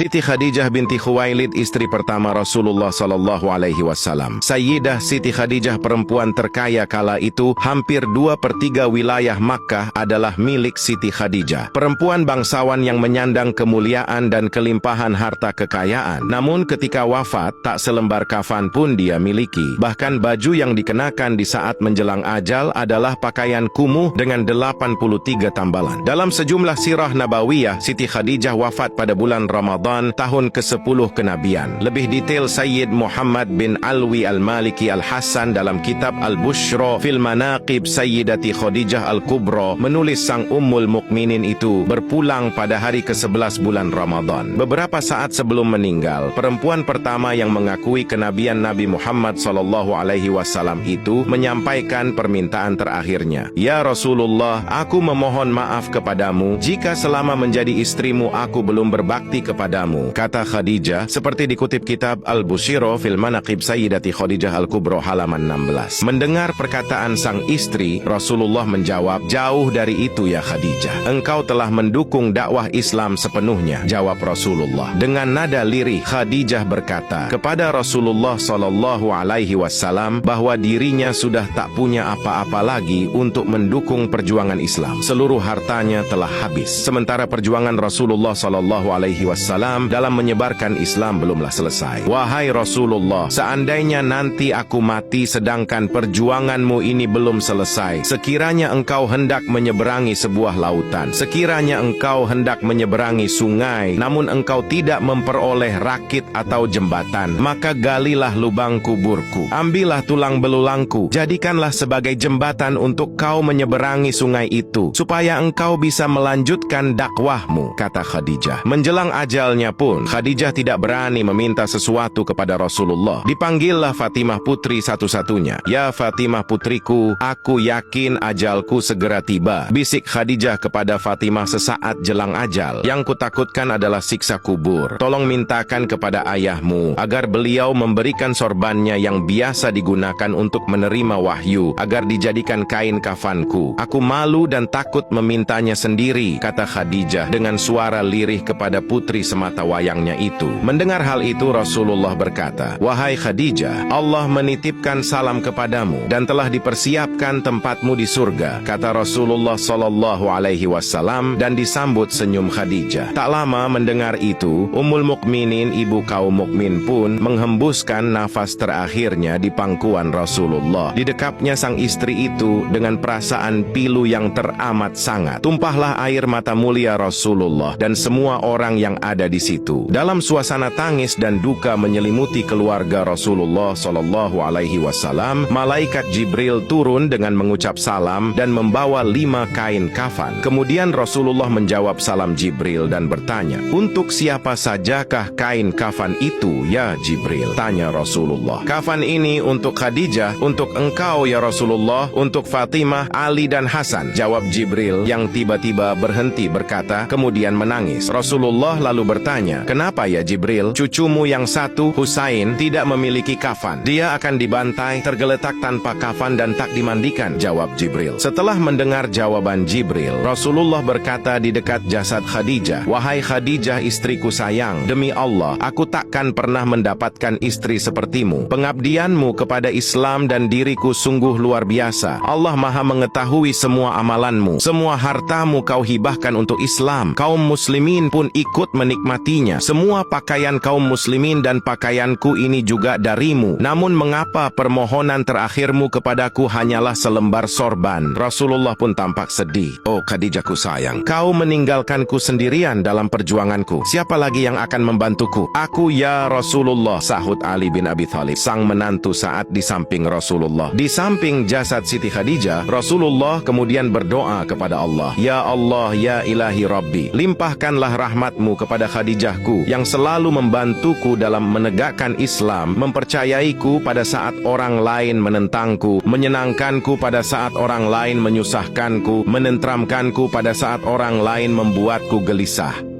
Siti Khadijah binti Khuwailid, istri pertama Rasulullah sallallahu alaihi wasallam. Sayyidah Siti Khadijah, perempuan terkaya kala itu. Hampir 2/3 wilayah Makkah adalah milik Siti Khadijah. Perempuan bangsawan yang menyandang kemuliaan dan kelimpahan harta kekayaan. Namun ketika wafat, tak selembar kafan pun dia miliki. Bahkan baju yang dikenakan di saat menjelang ajal adalah pakaian kumuh dengan 83 tambalan. Dalam sejumlah sirah nabawiyah, Siti Khadijah wafat pada bulan Ramadan tahun ke-10 kenabian. Lebih detail Sayyid Muhammad bin Alwi Al-Maliki Al-Hasan dalam kitab Al-Bushra fil Manaqib Sayyidati Khadijah Al-Kubra menulis sang Ummul Mukminin itu berpulang pada hari ke-11 bulan Ramadan. Beberapa saat sebelum meninggal, perempuan pertama yang mengakui kenabian Nabi Muhammad SAW itu menyampaikan permintaan terakhirnya. Ya Rasulullah, aku memohon maaf kepadamu jika selama menjadi istrimu aku belum berbakti kepadamu. Kata Khadijah, seperti dikutip kitab Al-Bushra fil Manaqib Sayyidati Khadijah Al-Kubra halaman 16. Mendengar perkataan sang istri, Rasulullah menjawab, jauh dari itu ya Khadijah. Engkau telah mendukung dakwah Islam sepenuhnya. Jawab Rasulullah. Dengan nada lirih, Khadijah berkata kepada Rasulullah sallallahu alaihi wasallam bahwa dirinya sudah tak punya apa-apa lagi untuk mendukung perjuangan Islam. Seluruh hartanya telah habis. Sementara perjuangan Rasulullah sallallahu alaihi wasallam dalam menyebarkan Islam belumlah selesai. Wahai Rasulullah, seandainya nanti aku mati sedangkan perjuanganmu ini belum selesai, sekiranya engkau hendak menyeberangi sebuah lautan, sekiranya engkau hendak menyeberangi sungai, namun engkau tidak memperoleh rakit atau jembatan, maka galilah lubang kuburku, ambillah tulang belulangku, jadikanlah sebagai jembatan untuk kau menyeberangi sungai itu, supaya engkau bisa melanjutkan dakwahmu, kata Khadijah. Menjelang ajalnya pun, Khadijah tidak berani meminta sesuatu kepada Rasulullah. Dipanggillah Fatimah, putri satu-satunya. Ya Fatimah putriku, aku yakin ajalku segera tiba. Bisik Khadijah kepada Fatimah sesaat jelang ajal. Yang kutakutkan adalah siksa kubur. Tolong mintakan kepada ayahmu agar beliau memberikan sorbannya yang biasa digunakan untuk menerima wahyu, agar dijadikan kain kafanku. Aku malu dan takut memintanya sendiri, kata Khadijah dengan suara lirih kepada putri semata wayangnya itu. Mendengar hal itu, Rasulullah berkata, wahai Khadijah, Allah menitipkan salam kepadamu dan telah dipersiapkan tempatmu di surga, kata Rasulullah sallallahu alaihi wasallam, dan disambut senyum Khadijah. Tak lama mendengar itu, Ummul Mukminin, ibu kaum mukmin pun menghembuskan nafas terakhirnya di pangkuan Rasulullah. Didekapnya sang istri itu dengan perasaan pilu yang teramat sangat. Tumpahlah air mata mulia Rasulullah dan semua orang yang ada di situ. Dalam suasana tangis dan duka menyelimuti keluarga Rasulullah sallallahu alaihi wasallam, malaikat Jibril turun dengan mengucap salam dan membawa 5 kain kafan. Kemudian Rasulullah menjawab salam Jibril dan bertanya, untuk siapa sajakah kain kafan itu ya Jibril? Tanya Rasulullah. Kafan ini untuk Khadijah, untuk engkau ya Rasulullah, untuk Fatimah, Ali dan Hasan, jawab Jibril yang tiba-tiba berhenti berkata, kemudian menangis. Rasulullah lalu bertanya, kenapa ya Jibril? Cucumu yang satu, Husain, tidak memiliki kafan. Dia akan dibantai, tergeletak tanpa kafan dan tak dimandikan, jawab Jibril. Setelah mendengar jawaban Jibril, Rasulullah berkata di dekat jasad Khadijah, wahai Khadijah istriku sayang, demi Allah, aku takkan pernah mendapatkan istri sepertimu. Pengabdianmu kepada Islam dan diriku sungguh luar biasa. Allah Maha mengetahui semua amalanmu. Semua hartamu kau hibahkan untuk Islam. Kaum muslimin pun ikut menikmatinya. Semua pakaian kaum muslimin dan pakaianku ini juga darimu. Namun mengapa permohonan terakhirmu kepadaku hanyalah selembar sorban? Rasulullah pun tampak sedih. Oh Khadijahku sayang, kau meninggalkanku sendirian dalam perjuanganku. Siapa lagi yang akan membantuku? Aku ya Rasulullah, sahut Ali bin Abi Thalib, sang menantu saat di samping Rasulullah. Di samping jasad Siti Khadijah, Rasulullah kemudian berdoa kepada Allah, ya Allah, ya ilahi Rabbi, limpahkanlah rahmatmu kepada Khadijahku yang selalu membantuku dalam menegakkan Islam, mempercayaiku pada saat orang lain menentangku, menyenangkanku pada saat orang lain menyusahkanku, menenteramkanku pada saat orang lain membuatku gelisah.